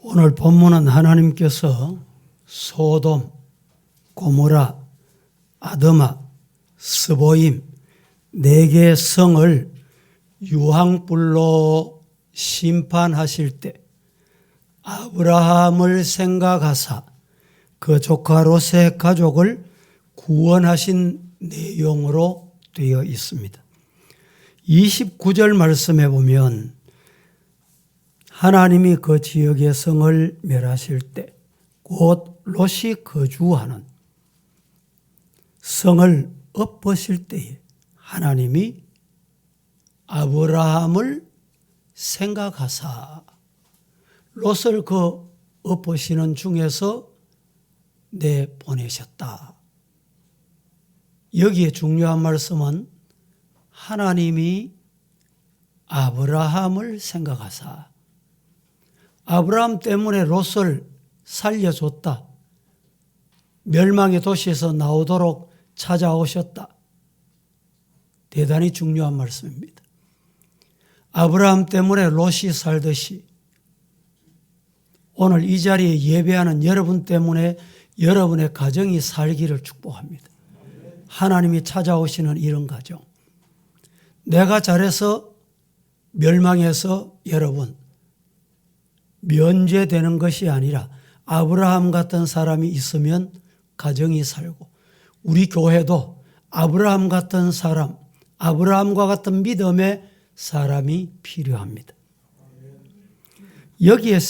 오늘 본문은 하나님께서 소돔, 고모라, 아드마, 스보임 4개의 성을 유황불로 심판하실 때 아브라함을 생각하사 그 조카 롯의 가족을 구원하신 내용으로 되어 있습니다. 29절 말씀에 보면 하나님이 그 지역의 성을 멸하실 때 곧 롯이 거주하는 성을 엎으실 때에 하나님이 아브라함을 생각하사 롯을 그 엎으시는 중에서 내보내셨다. 여기에 중요한 말씀은 하나님이 아브라함을 생각하사 아브라함 때문에 롯을 살려줬다. 멸망의 도시에서 나오도록 찾아오셨다. 대단히 중요한 말씀입니다. 아브라함 때문에 롯이 살듯이 오늘 이 자리에 예배하는 여러분 때문에 여러분의 가정이 살기를 축복합니다. 하나님이 찾아오시는 이런 가정. 내가 잘해서 멸망해서 여러분 면제되는 것이 아니라 아브라함 같은 사람이 있으면 가정이 살고 우리 교회도 아브라함 같은 사람, 아브라함과 같은 믿음의 사람이 필요합니다. 여기에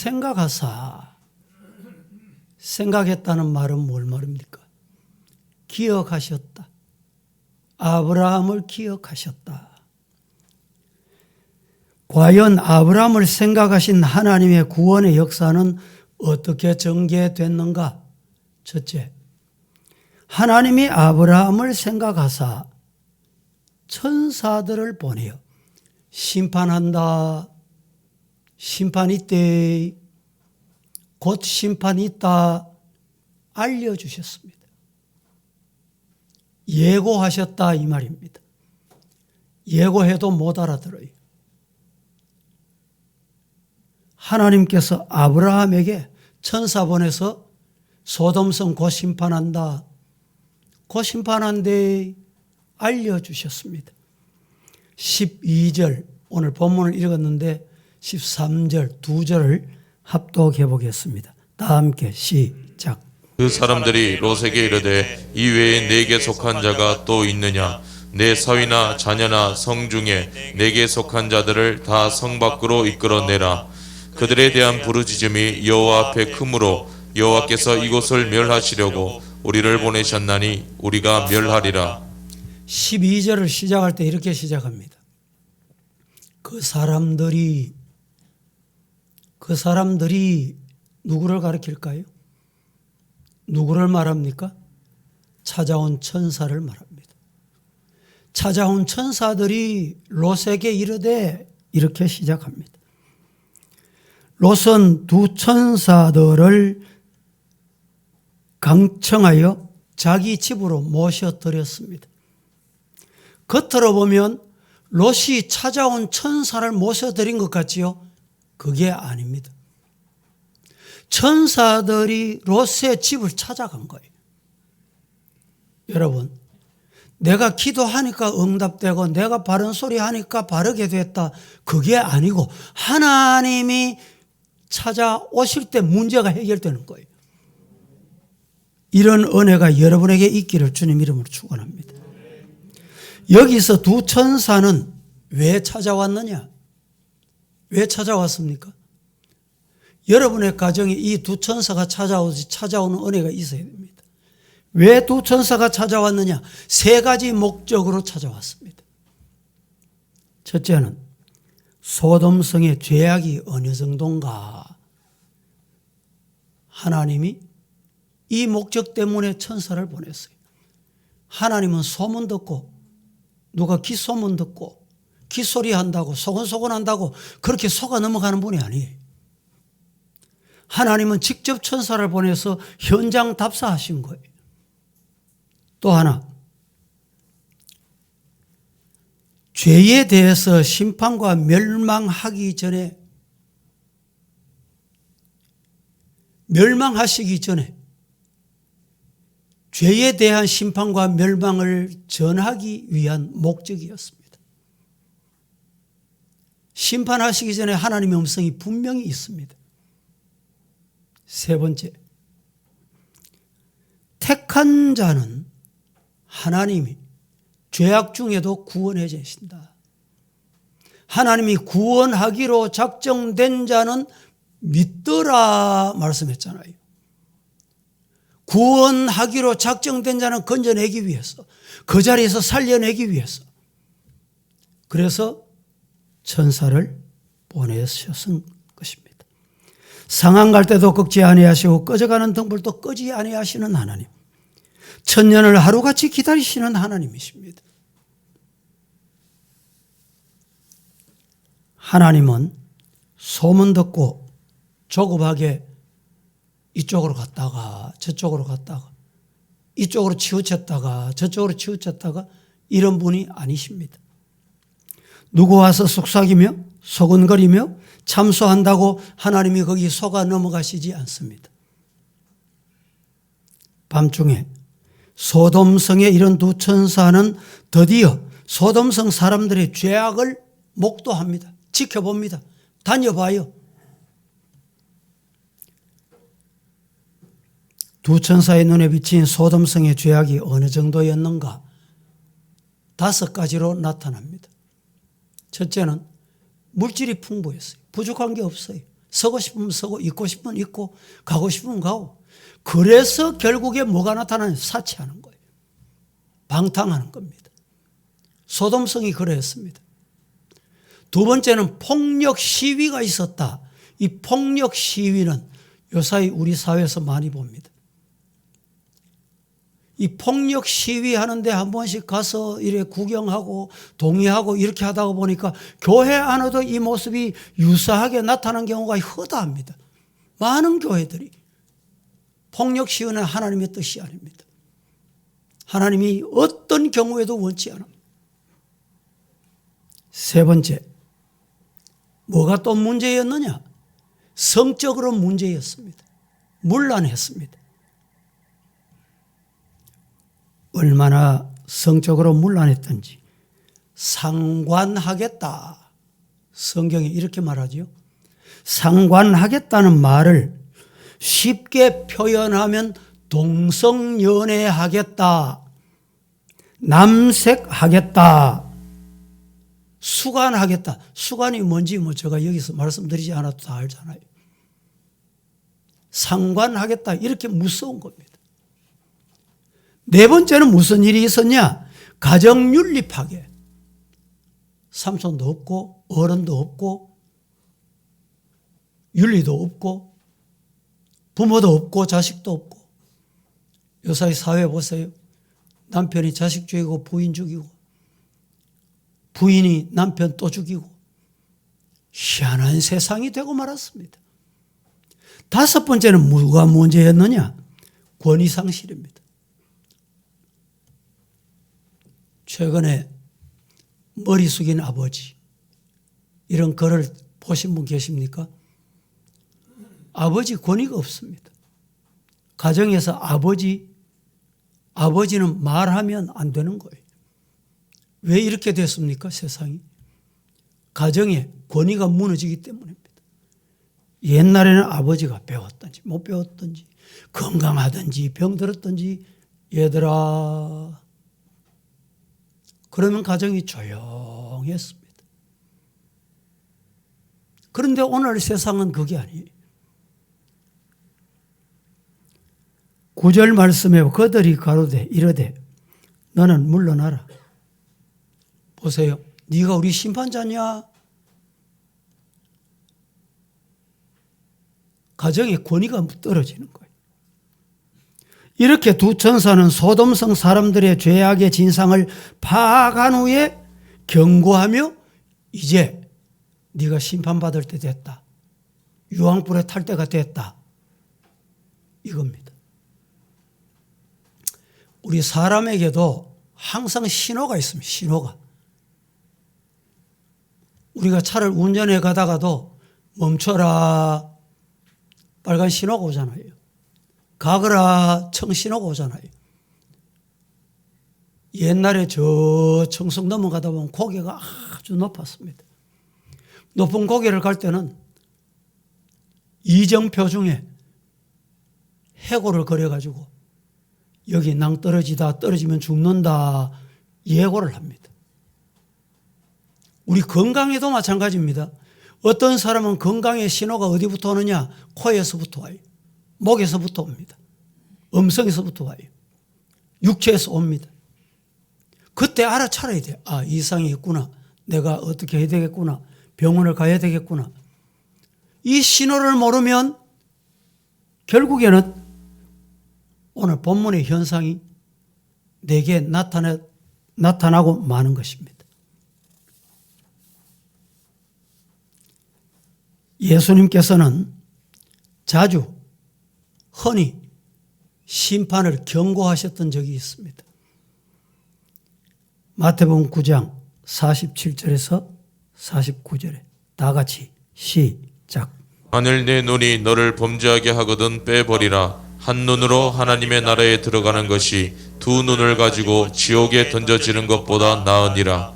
생각했다는 말은 뭘 말입니까? 기억하셨다. 아브라함을 기억하셨다. 과연 아브라함을 생각하신 하나님의 구원의 역사는 어떻게 전개됐는가? 첫째, 하나님이 아브라함을 생각하사 천사들을 보내어 심판한다. 심판이 있대. 곧 심판이 있다. 알려주셨습니다. 예고하셨다 이 말입니다. 예고해도 못 알아들어요. 하나님께서 아브라함에게 천사 보내서 소돔성 곧 심판한다. 곧 심판한데 알려주셨습니다. 12절 오늘 본문을 읽었는데 13절 2절을 합독해 보겠습니다. 다 함께 시작. 그 사람들이 롯에게 이르되 이 외에 내게 속한 자가 또 있느냐? 내 사위나 자녀나 성 중에 내게 속한 자들을 다 성 밖으로 이끌어내라. 그들에 대한 부르짖음이 여호와 앞에 크므로 여호와께서 이곳을 멸하시려고 우리를 보내셨나니 우리가 멸하리라. 12절을 시작할 때 이렇게 시작합니다. 그 사람들이 누구를 가리킬까요? 누구를 말합니까? 찾아온 천사를 말합니다. 찾아온 천사들이 롯에게 이르되 이렇게 시작합니다. 롯은 두 천사들을 강청하여 자기 집으로 모셔드렸습니다. 겉으로 보면 롯이 찾아온 천사를 모셔드린 것 같지요? 그게 아닙니다. 천사들이 롯의 집을 찾아간 거예요. 여러분, 내가 기도하니까 응답되고 내가 바른 소리 하니까 바르게 됐다. 그게 아니고 하나님이 찾아오실 때 문제가 해결되는 거예요. 이런 은혜가 여러분에게 있기를 주님 이름으로 축원합니다. 여기서 두 천사는 왜 찾아왔느냐? 왜 찾아왔습니까? 여러분의 가정에 이 두 천사가 찾아오는 은혜가 있어야 됩니다. 왜 두 천사가 찾아왔느냐? 3가지 목적으로 찾아왔습니다. 첫째는 소돔성의 죄악이 어느 정도인가? 하나님이 이 목적 때문에 천사를 보냈어요. 하나님은 소문 듣고 누가 귓소문 듣고 귓소리 한다고 소곤소곤 한다고 그렇게 속아 넘어가는 분이 아니에요. 하나님은 직접 천사를 보내서 현장 답사하신 거예요. 또 하나, 죄에 대해서 심판과 멸망하기 전에 멸망하시기 전에 죄에 대한 심판과 멸망을 전하기 위한 목적이었습니다. 심판하시기 전에 하나님의 음성이 분명히 있습니다. 세 번째, 택한 자는 하나님이 죄악 중에도 구원해 주신다. 하나님이 구원하기로 작정된 자는 믿더라 말씀했잖아요. 구원하기로 작정된 자는 건져내기 위해서, 그 자리에서 살려내기 위해서. 그래서 천사를 보내셨은 것입니다. 상한 갈 때도 꺾지 아니하시고 꺼져가는 등불도 끄지 아니하시는 하나님. 천년을 하루같이 기다리시는 하나님이십니다. 하나님은 소문 듣고 조급하게 이쪽으로 갔다가 저쪽으로 갔다가 이쪽으로 치우쳤다가 저쪽으로 치우쳤다가 이런 분이 아니십니다. 누구 와서 속삭이며 소근거리며 참소한다고 하나님이 거기 속아 넘어가시지 않습니다. 밤중에 소돔성에 이런 두 천사는 드디어 소돔성 사람들의 죄악을 목도합니다. 지켜봅니다. 다녀봐요. 두 천사의 눈에 비친 소돔성의 죄악이 어느 정도였는가? 5가지로 나타납니다. 첫째는 물질이 풍부했어요. 부족한 게 없어요. 서고 싶으면 서고, 있고 싶으면 있고, 가고 싶으면 가고. 그래서 결국에 뭐가 나타나냐? 사치하는 거예요. 방탕하는 겁니다. 소돔성이 그랬습니다. 두 번째는 폭력 시위가 있었다. 이 폭력 시위는 요사이 우리 사회에서 많이 봅니다. 이 폭력 시위하는데 한 번씩 가서 이래 구경하고 동의하고 이렇게 하다 보니까 교회 안에도 이 모습이 유사하게 나타나는 경우가 허다합니다. 많은 교회들이. 폭력 시위는 하나님의 뜻이 아닙니다. 하나님이 어떤 경우에도 원치 않습니다. 세 번째, 뭐가 또 문제였느냐? 성적으로 문제였습니다. 문란했습니다. 얼마나 성적으로 문란했던지 상관하겠다. 성경이 이렇게 말하죠. 상관하겠다는 말을 쉽게 표현하면 동성연애하겠다, 남색하겠다, 수간하겠다. 수간이 뭔지 뭐 제가 여기서 말씀드리지 않아도 다 알잖아요. 상관하겠다, 이렇게 무서운 겁니다. 네 번째는 무슨 일이 있었냐? 가정윤리 파괴. 삼손도 없고 어른도 없고 윤리도 없고 부모도 없고 자식도 없고. 요사이 사회 보세요. 남편이 자식 죽이고 부인 죽이고 부인이 남편 또 죽이고 희한한 세상이 되고 말았습니다. 5번째는 뭐가 문제였느냐? 권위상실입니다. 최근에 머리 숙인 아버지, 이런 글을 보신 분 계십니까? 아버지 권위가 없습니다. 가정에서 아버지는 말하면 안 되는 거예요. 왜 이렇게 됐습니까? 세상이. 가정에 권위가 무너지기 때문입니다. 옛날에는 아버지가 배웠든지 못 배웠든지 건강하든지 병들었든지 얘들아, 그러면 가정이 조용했습니다. 그런데 오늘 세상은 그게 아니에요. 9절 말씀에 그들이 가로되 이르되 너는 물러나라. 보세요. 네가 우리 심판자냐? 가정의 권위가 떨어지는 거예요. 이렇게 두 천사는 소돔성 사람들의 죄악의 진상을 파악한 후에 경고하며 이제 네가 심판받을 때 됐다. 유황불에 탈 때가 됐다. 이겁니다. 우리 사람에게도 항상 신호가 있습니다. 신호가. 우리가 차를 운전해 가다가도 멈춰라. 빨간 신호가 오잖아요. 가거라 청 신호가 오잖아요. 옛날에 저 청성 넘어가다 보면 고개가 아주 높았습니다. 높은 고개를 갈 때는 이정표 중에 해고를 그려가지고 여기 낭떠러지다, 떨어지면 죽는다 예고를 합니다. 우리 건강에도 마찬가지입니다. 어떤 사람은 건강의 신호가 어디부터 오느냐? 코에서부터 와요. 목에서부터 옵니다. 음성에서부터 와요. 육체에서 옵니다. 그때 알아차려야 돼요. 아, 이상이 있구나. 내가 어떻게 해야 되겠구나. 병원을 가야 되겠구나. 이 신호를 모르면 결국에는 오늘 본문의 현상이 내게 나타나고 마는 것입니다. 예수님께서는 자주 흔히 심판을 경고하셨던 적이 있습니다. 마태복음 9장 47절에서 49절에 다 같이 시작. 만일 내 눈이 너를 범죄하게 하거든 빼버리라. 한 눈으로 하나님의 나라에 들어가는 것이 두 눈을 가지고 지옥에 던져지는 것보다 나으니라.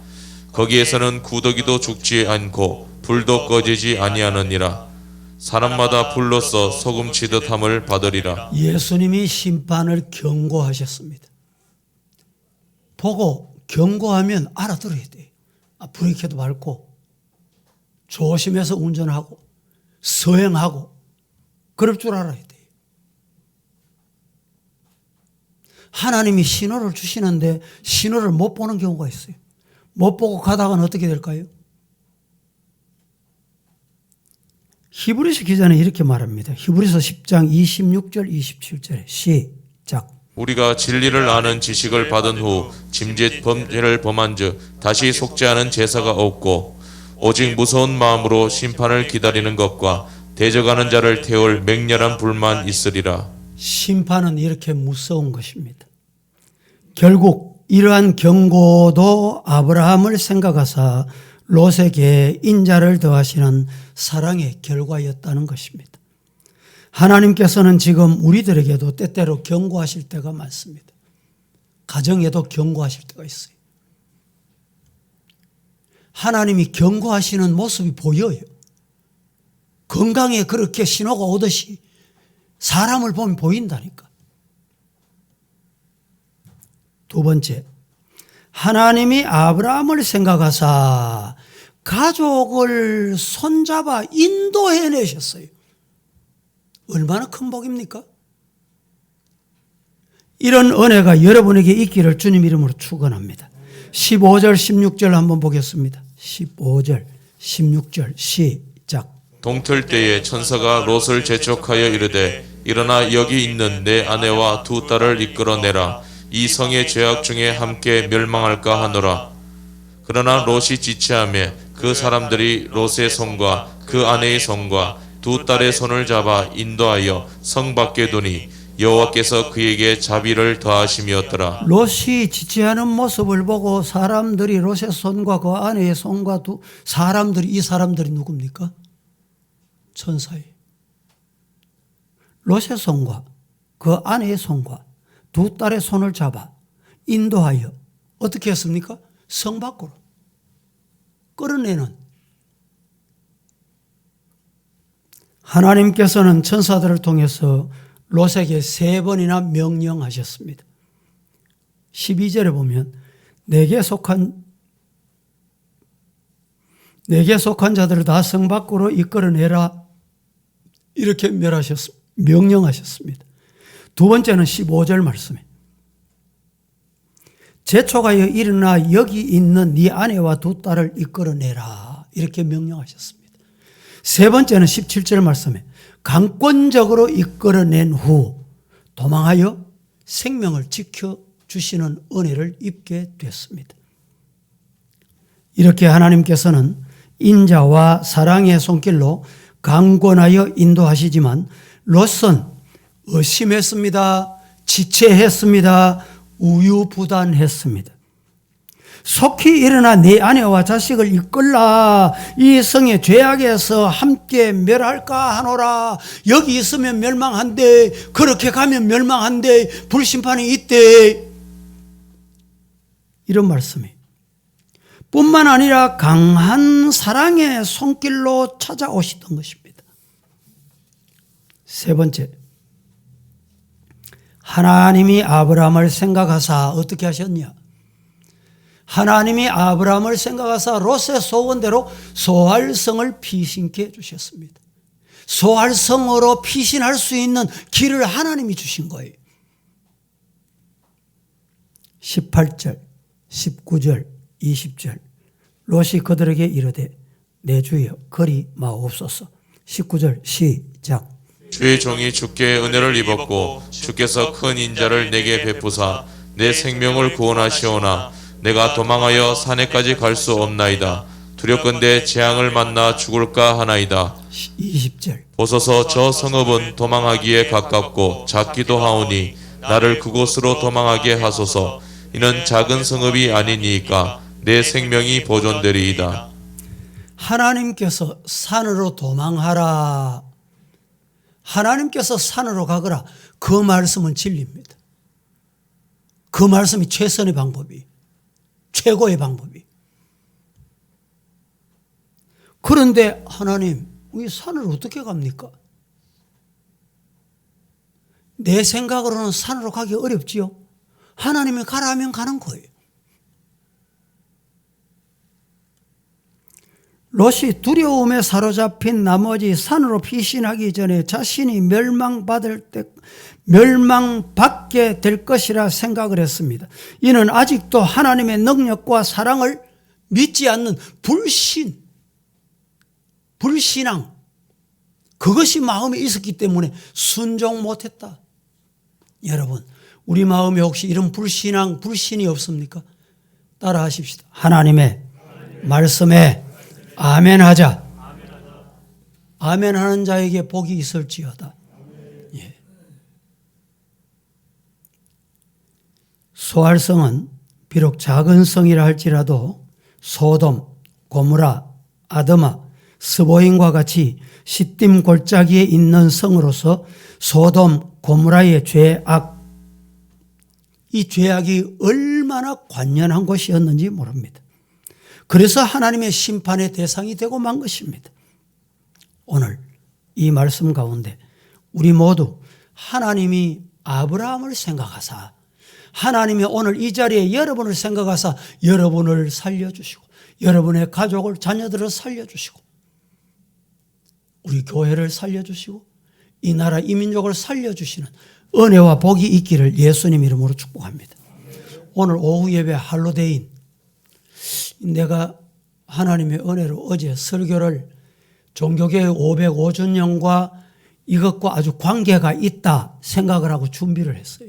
거기에서는 구더기도 죽지 않고 불도 꺼지지 아니하느니라. 사람마다 불로써 소금치듯 함을 받으리라. 예수님이 심판을 경고하셨습니다. 보고 경고하면 알아들어야 돼요. 브레이크도 밟고 조심해서 운전하고 서행하고 그럴 줄 알아야 돼요. 하나님이 신호를 주시는데 신호를 못 보는 경우가 있어요. 못 보고 가다가는 어떻게 될까요? 히브리서 기자는 이렇게 말합니다. 히브리서 10장 26절 27절에 시작. 우리가 진리를 아는 지식을 받은 후 짐짓 범죄를 범한즉 다시 속죄하는 제사가 없고 오직 무서운 마음으로 심판을 기다리는 것과 대적하는 자를 태울 맹렬한 불만 있으리라. 심판은 이렇게 무서운 것입니다. 결국 이러한 경고도 아브라함을 생각하사 롯에게 인자를 더하시는 사랑의 결과였다는 것입니다. 하나님께서는 지금 우리들에게도 때때로 경고하실 때가 많습니다. 가정에도 경고하실 때가 있어요. 하나님이 경고하시는 모습이 보여요. 건강에 그렇게 신호가 오듯이 사람을 보면 보인다니까. 두 번째, 하나님이 아브라함을 생각하사 가족을 손잡아 인도해내셨어요. 얼마나 큰 복입니까? 이런 은혜가 여러분에게 있기를 주님 이름으로 축원합니다. 15절 16절 한번 보겠습니다. 15절 16절 시작. 동틀 때에 천사가 롯을 재촉하여 이르되 일어나 여기 있는 내 아내와 두 딸을 이끌어내라. 이 성의 죄악 중에 함께 멸망할까 하노라. 그러나 롯이 지체하며 그 사람들이 롯의 손과 그 아내의 손과 두 딸의 손을 잡아 인도하여 성 밖에 두니 여호와께서 그에게 자비를 더하심이었더라. 롯이 지체하는 모습을 보고 사람들이 롯의 손과 그 아내의 손과 이 사람들이 누굽니까? 천사예요. 롯의 손과 그 아내의 손과 두 딸의 손을 잡아 인도하여 어떻게 했습니까? 성 밖으로 끌어내는. 하나님께서는 천사들을 통해서 롯에게 3번이나 명령하셨습니다. 12절에 보면 내게 속한 자들을 다 성 밖으로 이끌어내라 이렇게 명령하셨습니다. 두 번째는 15절 말씀에 재촉하여 일어나 여기 있는 네 아내와 두 딸을 이끌어내라 이렇게 명령하셨습니다. 세 번째는 17절 말씀에 강권적으로 이끌어낸 후 도망하여 생명을 지켜주시는 은혜를 입게 됐습니다. 이렇게 하나님께서는 인자와 사랑의 손길로 강권하여 인도하시지만 롯은 의심했습니다. 지체했습니다. 우유부단했습니다. 속히 일어나 네 아내와 자식을 이끌라. 이 성의 죄악에서 함께 멸할까 하노라. 여기 있으면 멸망한대. 그렇게 가면 멸망한대. 불심판이 있대. 이런 말씀이 뿐만 아니라 강한 사랑의 손길로 찾아오시던 것입니다. 세 번째, 하나님이 아브라함을 생각하사 어떻게 하셨냐? 하나님이 아브라함을 생각하사 롯의 소원대로 소알성을 피신케 해주셨습니다. 소알성으로 피신할 수 있는 길을 하나님이 주신 거예요. 18절, 19절, 20절 롯이 그들에게 이르되 내 주여 그리 마옵소서. 19절 시작. 주의 종이 주께 은혜를 입었고 주께서 큰 인자를 내게 베푸사 내 생명을 구원하시오나 내가 도망하여 산에까지 갈 수 없나이다. 두렵건대 재앙을 만나 죽을까 하나이다. 20절 보소서 저 성읍은 도망하기에 가깝고 작기도 하오니 나를 그곳으로 도망하게 하소서. 이는 작은 성읍이 아니니까 내 생명이 보존되리이다. 하나님께서 산으로 도망하라. 하나님께서 산으로 가거라. 그 말씀은 진리입니다. 그 말씀이 최선의 방법이, 최고의 방법이. 그런데 하나님, 이 산을 어떻게 갑니까? 내 생각으로는 산으로 가기 어렵지요. 하나님이 가라 하면 가는 거예요. 롯이 두려움에 사로잡힌 나머지 산으로 피신하기 전에 자신이 멸망받게 될 것이라 생각을 했습니다. 이는 아직도 하나님의 능력과 사랑을 믿지 않는 불신앙, 그것이 마음에 있었기 때문에 순종 못했다. 여러분, 우리 마음에 혹시 이런 불신이 없습니까? 따라 하십시다. 하나님의 말씀에 아멘 하자. 아멘 하는 자에게 복이 있을지어다. 예. 소알성은 비록 작은 성이라 할지라도 소돔, 고무라, 아드마, 스보임과 같이 시딤 골짜기에 있는 성으로서 소돔, 고무라의 죄악, 이 죄악이 얼마나 관연한 것이었는지 모릅니다. 그래서 하나님의 심판의 대상이 되고 만 것입니다. 오늘 이 말씀 가운데 우리 모두 하나님이 아브라함을 생각하사, 하나님이 오늘 이 자리에 여러분을 생각하사 여러분을 살려주시고 여러분의 가족을, 자녀들을 살려주시고 우리 교회를 살려주시고 이 나라 이 민족을 살려주시는 은혜와 복이 있기를 예수님 이름으로 축복합니다. 오늘 오후 예배 할로데인, 내가 하나님의 은혜로 어제 설교를 종교개혁 505주년과 이것과 아주 관계가 있다 생각을 하고 준비를 했어요.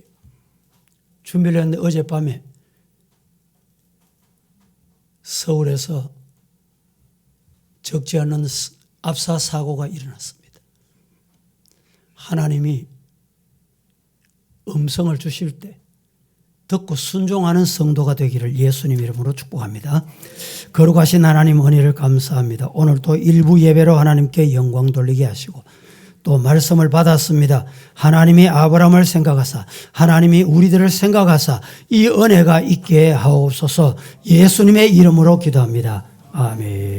준비를 했는데 어젯밤에 서울에서 적지 않은 압사 사고가 일어났습니다. 하나님이 음성을 주실 때 듣고 순종하는 성도가 되기를 예수님 이름으로 축복합니다. 거룩하신 하나님 은혜를 감사합니다. 오늘 또 일부 예배로 하나님께 영광 돌리게 하시고 또 말씀을 받았습니다. 하나님이 아브라함을 생각하사, 하나님이 우리들을 생각하사 이 은혜가 있게 하옵소서. 예수님의 이름으로 기도합니다. 아멘.